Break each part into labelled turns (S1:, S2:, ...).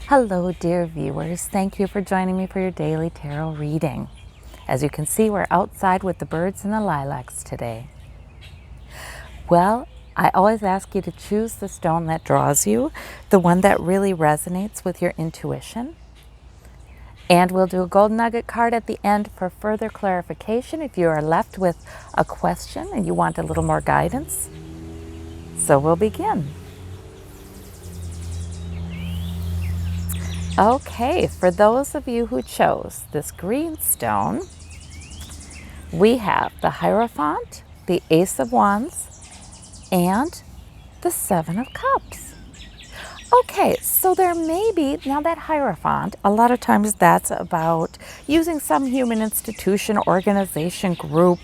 S1: Hello, dear viewers. Thank you for joining me for your daily tarot reading. As you can see, we're outside with the birds and the lilacs today. Well, I always ask you to choose the stone that draws you, the one that really resonates with your intuition. And we'll do a Golden Nugget card at the end for further clarification if you are left with a question and you want a little more guidance. So we'll begin. Okay, for those of you who chose this green stone, we have the Hierophant, the Ace of Wands, and the Seven of Cups. Okay, so there may be, now that Hierophant, a lot of times that's about using some human institution, organization, group,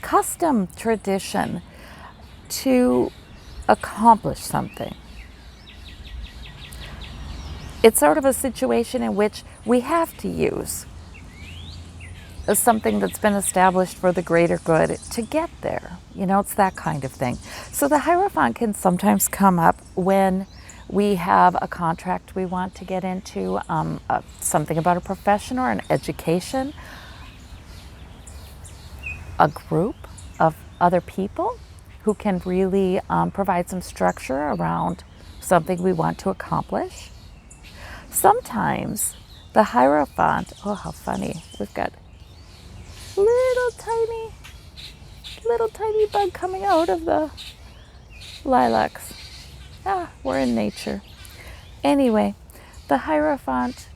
S1: custom, tradition to accomplish something. It's sort of a situation in which we have to use something that's been established for the greater good to get there. You know, it's that kind of thing. So the Hierophant can sometimes come up when we have a contract we want to get into, something about a profession or an education, a group of other people who can really provide some structure around something we want to accomplish. Sometimes the Hierophant, oh, how funny, we've got little tiny bug coming out of the lilacs. We're in nature. Anyway, the Hierophant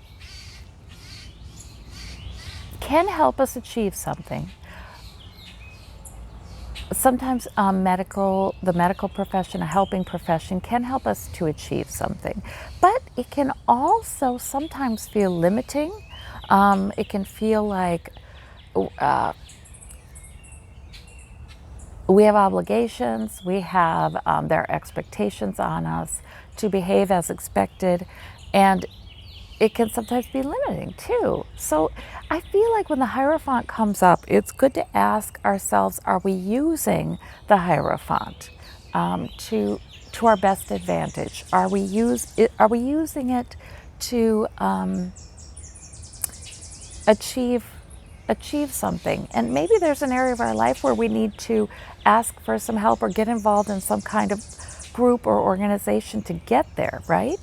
S1: can help us achieve something. Sometimes the medical profession, a helping profession, can help us to achieve something. But it can also sometimes feel limiting. It can feel like we have obligations, there are expectations on us to behave as expected, and it can sometimes be limiting too. So I feel like when the Hierophant comes up, it's good to ask ourselves, are we using the Hierophant to our best advantage? Are we using it to achieve something? And maybe there's an area of our life where we need to ask for some help or get involved in some kind of group or organization to get there, right?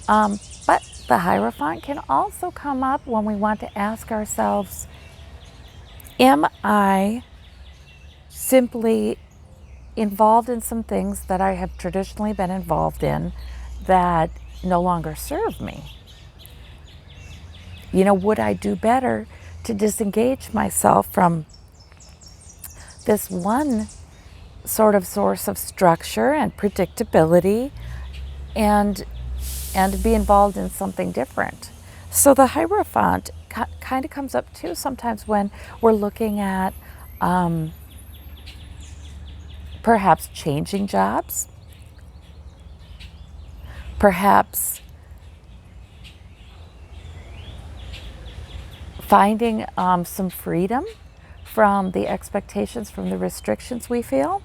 S1: But the Hierophant can also come up when we want to ask ourselves, am I simply involved in some things that I have traditionally been involved in that no longer serve me? You know, would I do better to disengage myself from this one sort of source of structure and predictability and be involved in something different? So the Hierophant kind of comes up too sometimes when we're looking at perhaps changing jobs, perhaps finding some freedom from the expectations, from the restrictions we feel.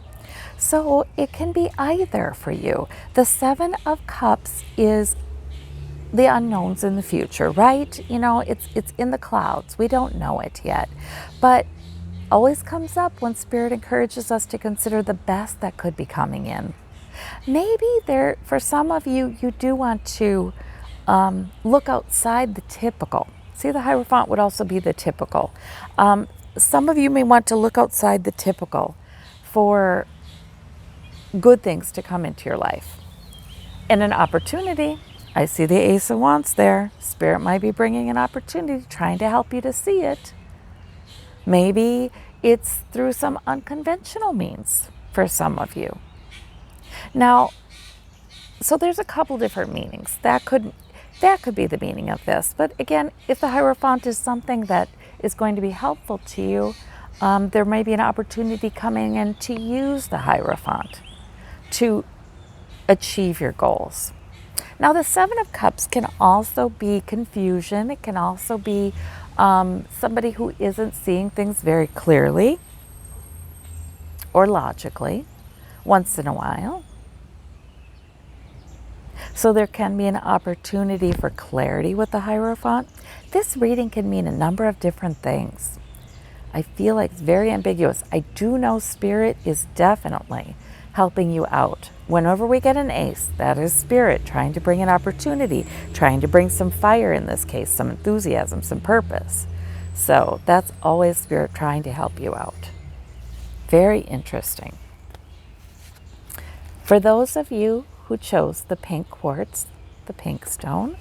S1: So it can be either for you. The Seven of Cups is the unknowns in the future, right? You know, it's in the clouds. We don't know it yet. But always comes up when Spirit encourages us to consider the best that could be coming in. Maybe for some of you, you do want to look outside the typical. See, the Hierophant would also be the typical. Some of you may want to look outside the typical for good things to come into your life. And an opportunity, I see the Ace of Wands there. Spirit might be bringing an opportunity, trying to help you to see it. Maybe it's through some unconventional means for some of you. Now, so there's a couple different meanings. That could be the meaning of this. But again, if the Hierophant is something that is going to be helpful to you, there may be an opportunity coming in to use the Hierophant to achieve your goals. Now, the Seven of Cups can also be confusion. It can also be somebody who isn't seeing things very clearly or logically once in a while. So there can be an opportunity for clarity with the Hierophant. This reading can mean a number of different things. I feel like it's very ambiguous. I do know Spirit is definitely helping you out. Whenever we get an ace, that is Spirit trying to bring an opportunity, trying to bring some fire in this case, some enthusiasm, some purpose. So that's always Spirit trying to help you out. Very interesting. For those of you who chose the pink quartz, the pink stone,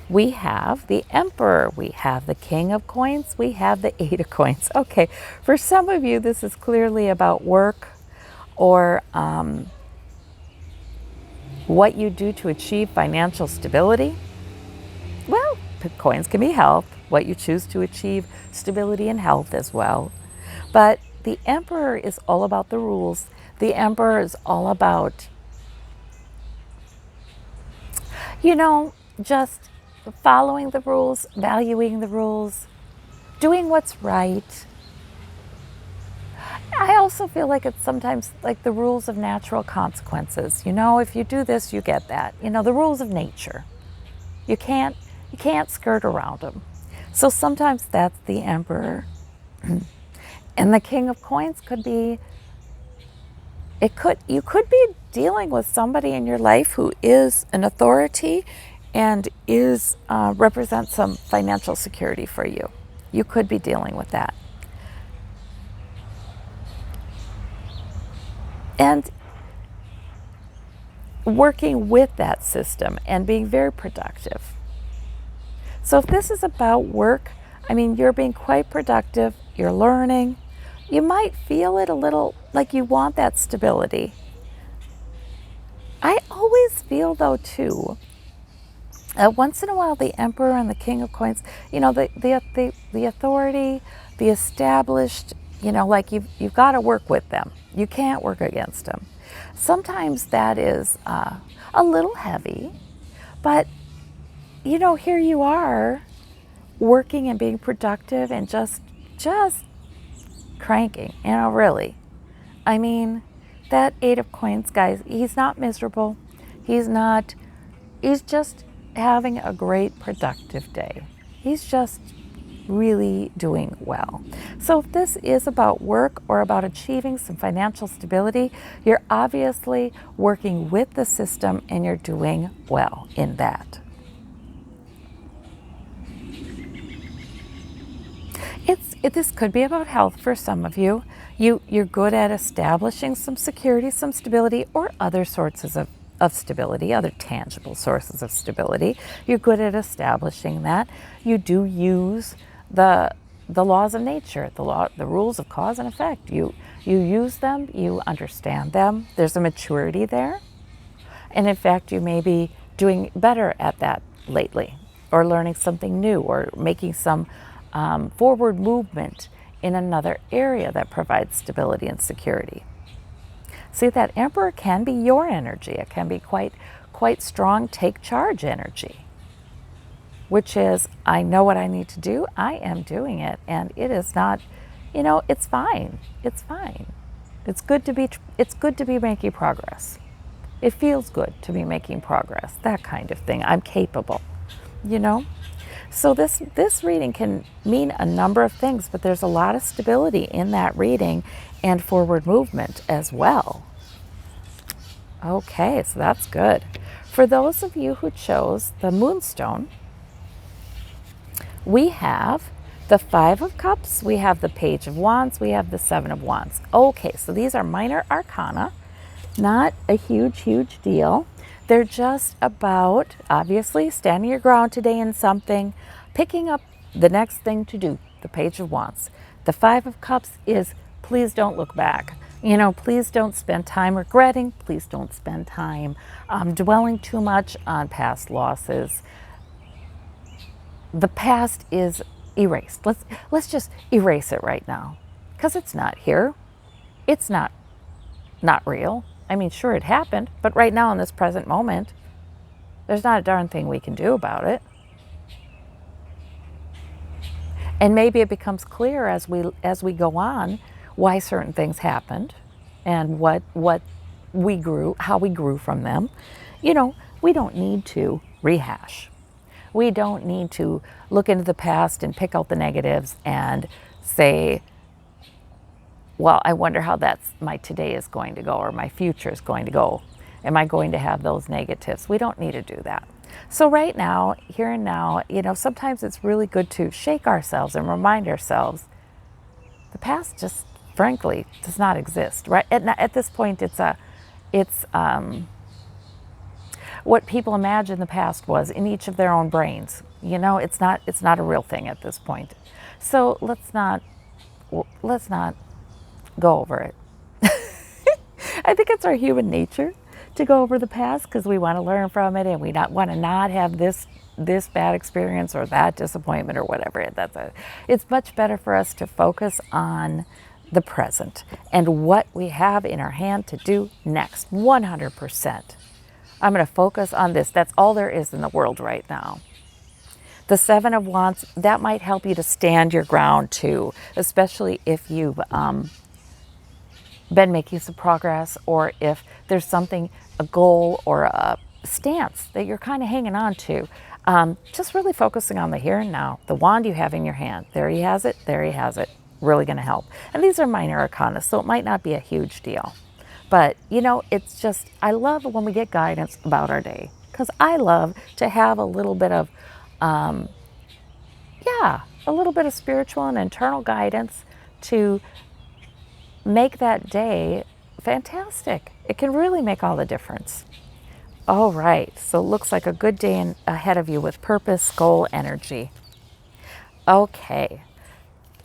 S1: we have the Emperor, we have the King of Coins, we have the Eight of Coins. Okay, for some of you, this is clearly about work or what you do to achieve financial stability. Well, the coins can be health, what you choose to achieve stability and health as well. But the Emperor is all about the rules. The Emperor is all about, just following the rules, valuing the rules, doing what's right. I also feel like it's sometimes like the rules of natural consequences. If you do this, you get that. The rules of nature. You can't skirt around them. So sometimes that's the Emperor. And the King of Coins could be, you could be dealing with somebody in your life who is an authority and represents some financial security for you. You could be dealing with that. And working with that system and being very productive. So if this is about work, you're being quite productive, you're learning. You might feel it a little like you want that stability. I always feel, though, too, once in a while, the Emperor and the King of Coins, the authority, the established, like you've got to work with them. You can't work against them. Sometimes that is a little heavy, but, here you are working and being productive and just cranking, really. That Eight of Coins, guys, he's not miserable. He's just having a great productive day. He's just really doing well. So if this is about work or about achieving some financial stability, you're obviously working with the system and you're doing well in that. This could be about health for some of you. You're good at establishing some security, some stability, or other sources of stability, other tangible sources of stability. You're good at establishing that. You do use the laws of nature, the rules of cause and effect. You use them, you understand them. There's a maturity there. And in fact, you may be doing better at that lately, or learning something new, or making some forward movement in another area that provides stability and security. See, that Emperor can be your energy. It can be quite strong, take charge energy, which is, I know what I need to do. I am doing it, and it is not, it's fine. It's fine. It's good to be making progress. It feels good to be making progress. That kind of thing. I'm capable. So this reading can mean a number of things, but there's a lot of stability in that reading and forward movement as well. Okay, so that's good. For those of you who chose the moonstone, we have the Five of Cups, we have the Page of Wands, we have the Seven of Wands. Okay, so these are minor arcana, not a huge deal. They're just about, obviously, standing your ground today in something, picking up the next thing to do, the Page of Wands. The Five of Cups is, please don't look back. Please don't spend time regretting. Please don't spend time dwelling too much on past losses. The past is erased. Let's just erase it right now, because it's not here. It's not real. Sure, it happened, but right now in this present moment, there's not a darn thing we can do about it. And maybe it becomes clear as we go on why certain things happened and what we grew, how we grew from them. we don't need to rehash. We don't need to look into the past and pick out the negatives and say, well, I wonder how my today is going to go or my future is going to go. Am I going to have those negatives? We don't need to do that. So right now, here and now, sometimes it's really good to shake ourselves and remind ourselves the past just frankly does not exist, right? At this point, it's what people imagine the past was in each of their own brains. It's not a real thing at this point. So let's not go over it. I think it's our human nature to go over the past because we want to learn from it and we want to not have this bad experience or that disappointment or whatever. It's much better for us to focus on the present and what we have in our hand to do next. 100%. I'm going to focus on this. That's all there is in the world right now. The Seven of Wands, that might help you to stand your ground too, especially if you've been making some progress or if there's something, a goal or a stance that you're kind of hanging on to. Just really focusing on the here and now. The wand you have in your hand. There he has it. There he has it. Really going to help. And these are minor arcana, so it might not be a huge deal. But, it's just, I love when we get guidance about our day because I love to have a little bit of, a little bit of spiritual and internal guidance to make that day fantastic. It can really make all the difference. All right, so it looks like a good day ahead of you with purpose, goal, energy. Okay,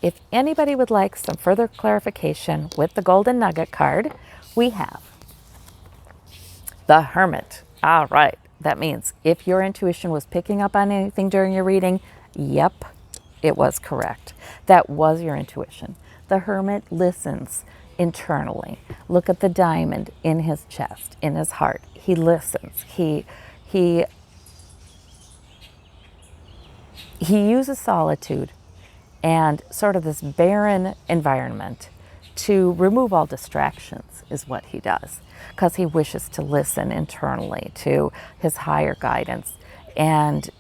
S1: if anybody would like some further clarification with the Golden Nugget card, we have the Hermit. All right, that means if your intuition was picking up on anything during your reading, yep, it was correct. That was your intuition. The Hermit listens internally. Look at the diamond in his chest, in his heart. He listens. He uses solitude and sort of this barren environment to remove all distractions is what he does, because he wishes to listen internally to his higher guidance. And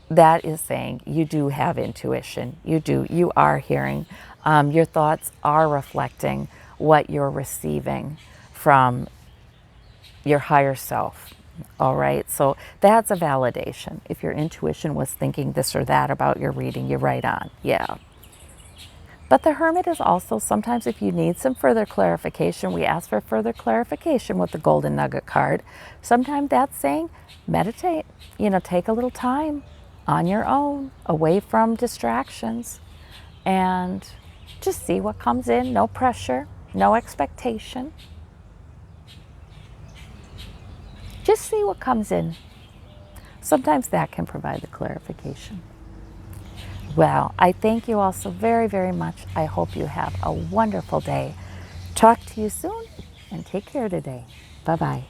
S1: that is saying you do have intuition. You are hearing. Your thoughts are reflecting what you're receiving from your higher self. All right, so that's a validation. If your intuition was thinking this or that about your reading, you're right on. Yeah. But the Hermit is also, sometimes if you need some further clarification, we ask for further clarification with the Golden Nugget card. Sometimes that's saying meditate, take a little time on your own, away from distractions, and just see what comes in. No pressure, no expectation. Just see what comes in. Sometimes that can provide the clarification. Well, I thank you all so very, very much. I hope you have a wonderful day. Talk to you soon and take care today. Bye-bye.